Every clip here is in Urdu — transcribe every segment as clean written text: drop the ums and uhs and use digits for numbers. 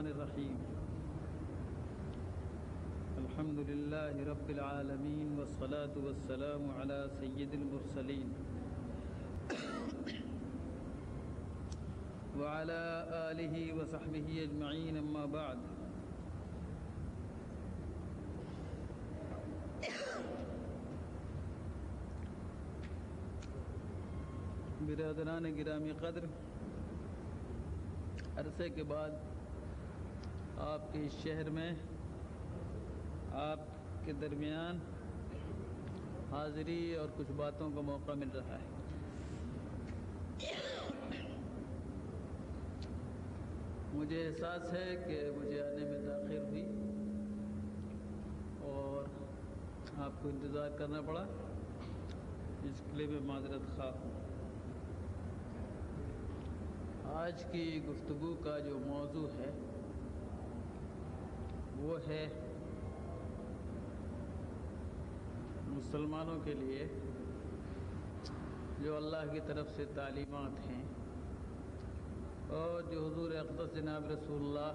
الرحمن الرحیم الحمد للہ رب العالمین والصلاة والسلام علی سید المرسلین وعلی آلہ وصحبہ اجمعین اما بعد۔ برادران گرامی قدر، عرصے کے بعد آپ کے اس شہر میں آپ کے درمیان حاضری اور کچھ باتوں کا موقع مل رہا ہے۔ مجھے احساس ہے کہ مجھے آنے میں تاخیر ہوئی اور آپ کو انتظار کرنا پڑا، اس کے لیے میں معذرت خواہ ہوں۔ آج کی گفتگو کا جو موضوع ہے وہ ہے مسلمانوں کے لیے جو اللہ کی طرف سے تعلیمات ہیں اور جو حضور اقدس جناب رسول اللہ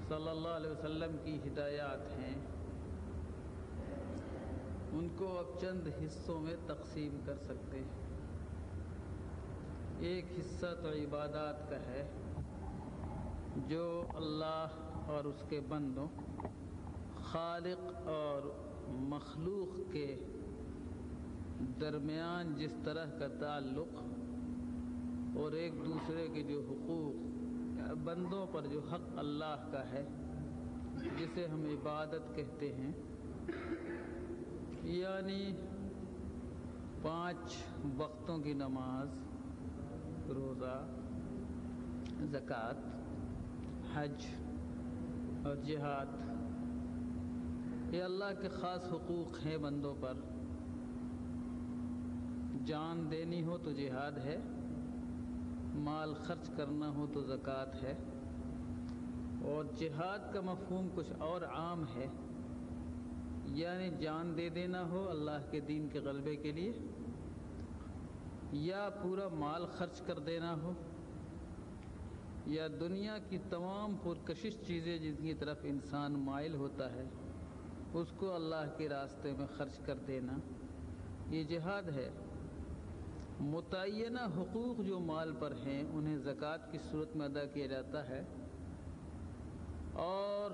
صلی اللہ علیہ وسلم کی ہدایات ہیں، ان کو اب چند حصوں میں تقسیم کر سکتے ہیں۔ ایک حصہ تو عبادات کا ہے جو اللہ اور اس کے بندوں، خالق اور مخلوق کے درمیان جس طرح کا تعلق اور ایک دوسرے کے جو حقوق، بندوں پر جو حق اللہ کا ہے جسے ہم عبادت کہتے ہیں، یعنی 5 وقتوں کی نماز، روزہ، زکوٰۃ، حج اور جہاد، یہ اللہ کے خاص حقوق ہیں بندوں پر۔ جان دینی ہو تو جہاد ہے، مال خرچ کرنا ہو تو زکوٰۃ ہے، اور جہاد کا مفہوم کچھ اور عام ہے، یعنی جان دے دینا ہو اللہ کے دین کے غلبے کے لیے، یا پورا مال خرچ کر دینا ہو، یا دنیا کی تمام پرکشش چیزیں جن کی طرف انسان مائل ہوتا ہے اس کو اللہ کے راستے میں خرچ کر دینا، یہ جہاد ہے۔ متعینہ حقوق جو مال پر ہیں انہیں زکوٰۃ کی صورت میں ادا کیا جاتا ہے، اور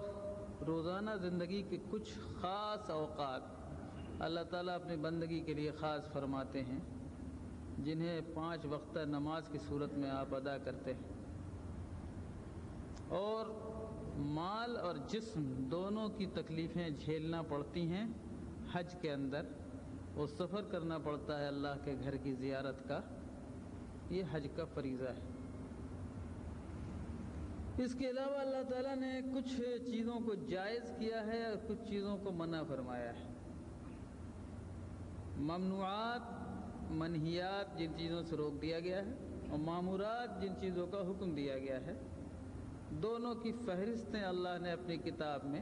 روزانہ زندگی کے کچھ خاص اوقات اللہ تعالیٰ اپنی بندگی کے لیے خاص فرماتے ہیں جنہیں 5 وقتہ نماز کی صورت میں آپ ادا کرتے ہیں۔ اور مال اور جسم دونوں کی تکلیفیں جھیلنا پڑتی ہیں حج کے اندر، وہ سفر کرنا پڑتا ہے اللہ کے گھر کی زیارت کا، یہ حج کا فریضہ ہے۔ اس کے علاوہ اللہ تعالیٰ نے کچھ چیزوں کو جائز کیا ہے اور کچھ چیزوں کو منع فرمایا ہے۔ ممنوعات، منہیات جن چیزوں سے روک دیا گیا ہے، اور مامورات جن چیزوں کا حکم دیا گیا ہے، دونوں کی فہرستیں اللہ نے اپنی کتاب میں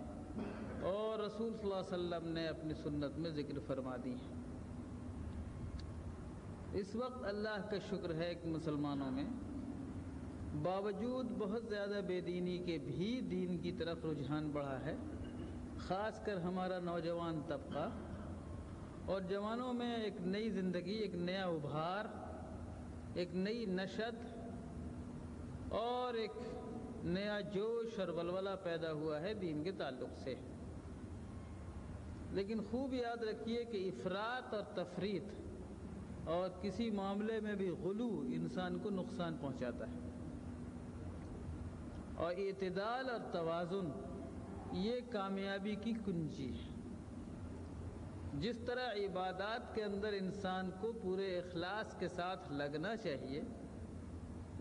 اور رسول صلی اللہ علیہ وسلم نے اپنی سنت میں ذکر فرما دی ہیں۔ اس وقت اللہ کا شکر ہے کہ مسلمانوں میں باوجود بہت زیادہ بے دینی کے بھی دین کی طرف رجحان بڑھا ہے، خاص کر ہمارا نوجوان طبقہ، اور جوانوں میں ایک نئی زندگی، ایک نیا ابھار، ایک نئی نشت اور ایک نیا جوش اور ولولہ پیدا ہوا ہے دین کے تعلق سے۔ لیکن خوب یاد رکھیے کہ افراط اور تفریط اور کسی معاملے میں بھی غلو انسان کو نقصان پہنچاتا ہے، اور اعتدال اور توازن یہ کامیابی کی کنجی ہے۔ جس طرح عبادات کے اندر انسان کو پورے اخلاص کے ساتھ لگنا چاہیے،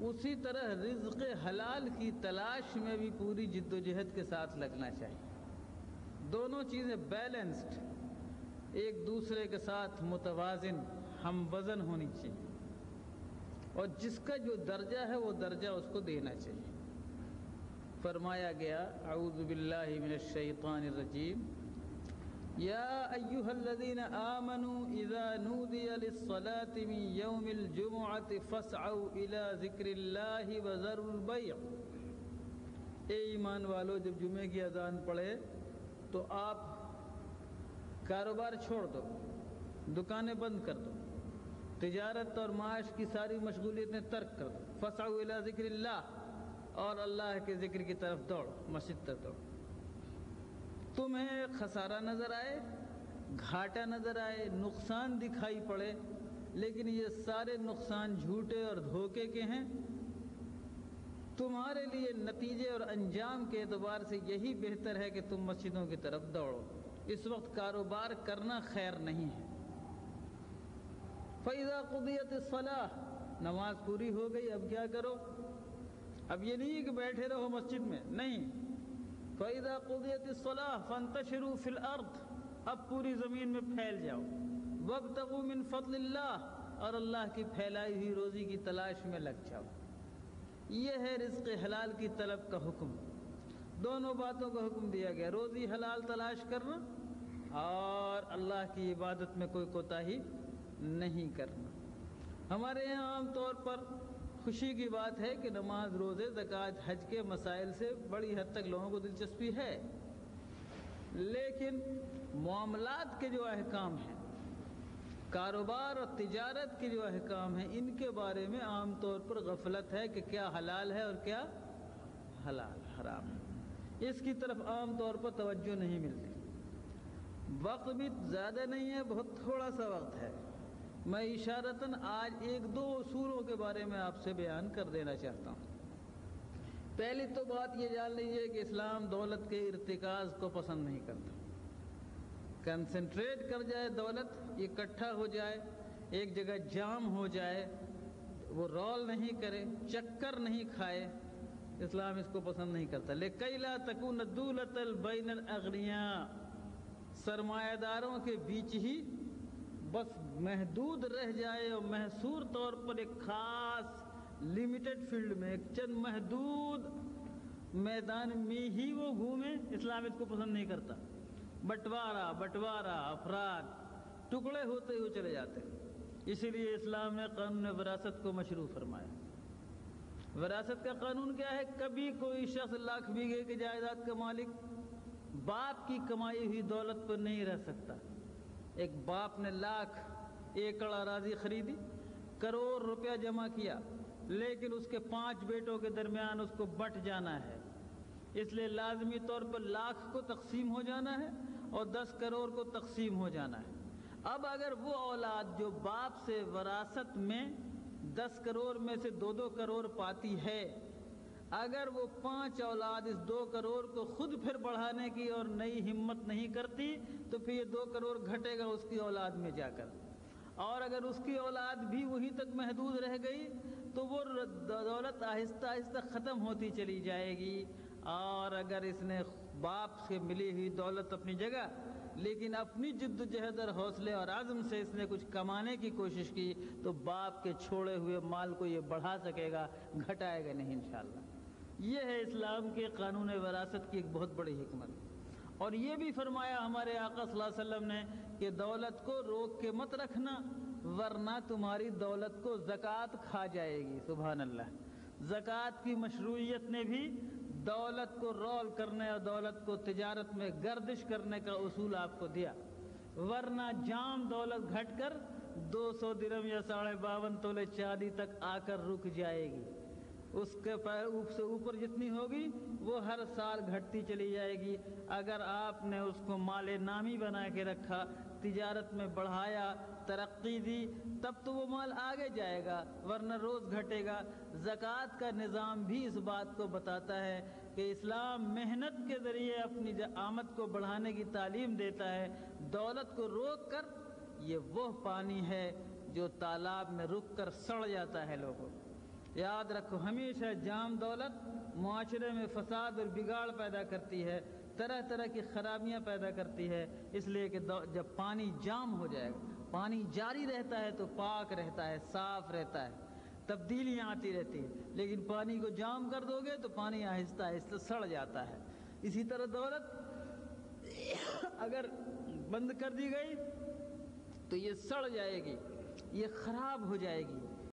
اسی طرح رزق حلال کی تلاش میں بھی پوری جد و جہد کے ساتھ لگنا چاہیے۔ دونوں چیزیں بیلنسڈ، ایک دوسرے کے ساتھ متوازن، ہم وزن ہونی چاہیے، اور جس کا جو درجہ ہے وہ درجہ اس کو دینا چاہیے۔ فرمایا گیا، اعوذ باللہ من الشیطان الرجیم، یا ایھا الذین آمنوا اذا نودی للصلاة من یوم الجمعة فاسعوا الی ذکر اللہ وذروا البیع اے ایمان والو جب جمعے کی اذان پڑھے تو آپ کاروبار چھوڑ دو، دکانیں بند کر دو، تجارت اور معاش کی ساری مشغولیتیں ترک کر دو، فسعوا الی ذکر اللہ، اور اللہ کے ذکر کی طرف دوڑ، مسجد تک دوڑ۔ تمہیں خسارہ نظر آئے، گھاٹا نظر آئے، نقصان دکھائی پڑے، لیکن یہ سارے نقصان جھوٹے اور دھوکے کے ہیں، تمہارے لیے نتیجے اور انجام کے اعتبار سے یہی بہتر ہے کہ تم مسجدوں کی طرف دوڑو۔ اس وقت کاروبار کرنا خیر نہیں ہے۔ فَإِذَا قُضِيَتِ الصَّلَاةُ، نماز پوری ہو گئی، اب کیا کرو؟ اب یہ نہیں ہے کہ بیٹھے رہو مسجد میں، نہیں۔ فَإِذَا قُضِيَتِ الصَّلَاةُ فَانتَشِرُوا فِي الْأَرْضِ، اب پوری زمین میں پھیل جاؤ، وَابْتَغُوا مِن فَضْلِ اللَّهِ، اور اللہ کی پھیلائی ہوئی روزی کی تلاش میں لگ جاؤ۔ یہ ہے رزق حلال کی طلب کا حکم۔ دونوں باتوں کا حکم دیا گیا، روزی حلال تلاش کرنا اور اللہ کی عبادت میں کوئی کوتاہی نہیں کرنا۔ ہمارے یہاں عام طور پر خوشی کی بات ہے کہ نماز، روزے، زکوٰۃ، حج کے مسائل سے بڑی حد تک لوگوں کو دلچسپی ہے، لیکن معاملات کے جو احکام ہیں، کاروبار اور تجارت کے جو احکام ہیں، ان کے بارے میں عام طور پر غفلت ہے کہ کیا حلال ہے اور کیا حرام ہے۔ اس کی طرف عام طور پر توجہ نہیں ملتی۔ وقت بھی زیادہ نہیں ہے، بہت تھوڑا سا وقت ہے۔ میں اشارتاً آج ایک دو اصولوں کے بارے میں آپ سے بیان کر دینا چاہتا ہوں۔ پہلی تو بات یہ جان لیجیے کہ اسلام دولت کے ارتکاز کو پسند نہیں کرتا۔ کنسنٹریٹ کر جائے دولت، اکٹھا ہو جائے، ایک جگہ جام ہو جائے، وہ رول نہیں کرے، چکر نہیں کھائے، اسلام اس کو پسند نہیں کرتا۔ لِكَيْ لَا تَكُونَ دُولَةً بَيْنَ الْأَغْنِيَاءِ، سرمایہ داروں کے بیچ ہی بس محدود رہ جائے اور محصور طور پر ایک خاص لمیٹڈ فیلڈ میں، ایک چند محدود میدان میں ہی وہ گھومے، اسلام اس کو پسند نہیں کرتا۔ بٹوارہ افراد ٹکڑے ہوتے ہوئے چلے جاتے ہیں۔ اسی لیے اسلام نے قانون وراثت کو مشروع فرمایا۔ وراثت کا قانون کیا ہے؟ کبھی کوئی شخص لاکھ بیگھے کی جائیداد کا مالک باپ کی کمائی ہوئی دولت پر نہیں رہ سکتا۔ ایک باپ نے لاکھ ایکڑ اراضی خریدی، کروڑ روپیہ جمع کیا، لیکن اس کے 5 بیٹوں کے درمیان اس کو بٹ جانا ہے، اس لیے لازمی طور پر لاکھ کو تقسیم ہو جانا ہے اور 10 کروڑ کو تقسیم ہو جانا ہے۔ اب اگر وہ اولاد جو باپ سے وراثت میں 10 کروڑ میں سے 2 کروڑ پاتی ہے، اگر وہ 5 اولاد اس 2 کروڑ کو خود پھر بڑھانے کی اور نئی ہمت نہیں کرتی تو پھر یہ 2 کروڑ گھٹے گا اس کی اولاد میں جا کر، اور اگر اس کی اولاد بھی وہیں تک محدود رہ گئی تو وہ دولت آہستہ آہستہ ختم ہوتی چلی جائے گی۔ اور اگر اس نے باپ سے ملی ہوئی دولت اپنی جگہ، لیکن اپنی جد و جہد اور حوصلے اور عزم سے اس نے کچھ کمانے کی کوشش کی، تو باپ کے چھوڑے ہوئے مال کو یہ بڑھا سکے گا، گھٹائے گا نہیں انشاءاللہ۔ یہ ہے اسلام کے قانون وراثت کی ایک بہت بڑی حکمت۔ اور یہ بھی فرمایا ہمارے آقا صلی اللہ علیہ وسلم نے کہ دولت کو روک کے مت رکھنا، ورنہ تمہاری دولت کو زکوٰۃ کھا جائے گی۔ سبحان اللہ۔ زکوٰۃ کی مشروعیت نے بھی دولت کو رول کرنے اور دولت کو تجارت میں گردش کرنے کا اصول آپ کو دیا، ورنہ جام دولت گھٹ کر 200 درہم یا 52.5 تولے چاندی تک آ کر رک جائے گی۔ اس کے سے اوپر جتنی ہوگی وہ ہر سال گھٹتی چلی جائے گی۔ اگر آپ نے اس کو مال نامی بنا کے رکھا، تجارت میں بڑھایا، ترقی دی، تب تو وہ مال آگے جائے گا، ورنہ روز گھٹے گا۔ زکوٰۃ کا نظام بھی اس بات کو بتاتا ہے کہ اسلام محنت کے ذریعے اپنی آمد کو بڑھانے کی تعلیم دیتا ہے۔ دولت کو روک کر، یہ وہ پانی ہے جو تالاب میں رک کر سڑ جاتا ہے۔ لوگوں یاد رکھو، ہمیشہ جام دولت معاشرے میں فساد اور بگاڑ پیدا کرتی ہے، طرح طرح کی خرابیاں پیدا کرتی ہے۔ اس لیے کہ جب پانی جام ہو جائے گا، پانی جاری رہتا ہے تو پاک رہتا ہے، صاف رہتا ہے، تبدیلیاں آتی رہتی ہیں، لیکن پانی کو جام کر دو گے تو پانی آہستہ آہستہ سڑ جاتا ہے۔ اسی طرح دولت اگر بند کر دی گئی تو یہ سڑ جائے گی، یہ خراب ہو جائے گی،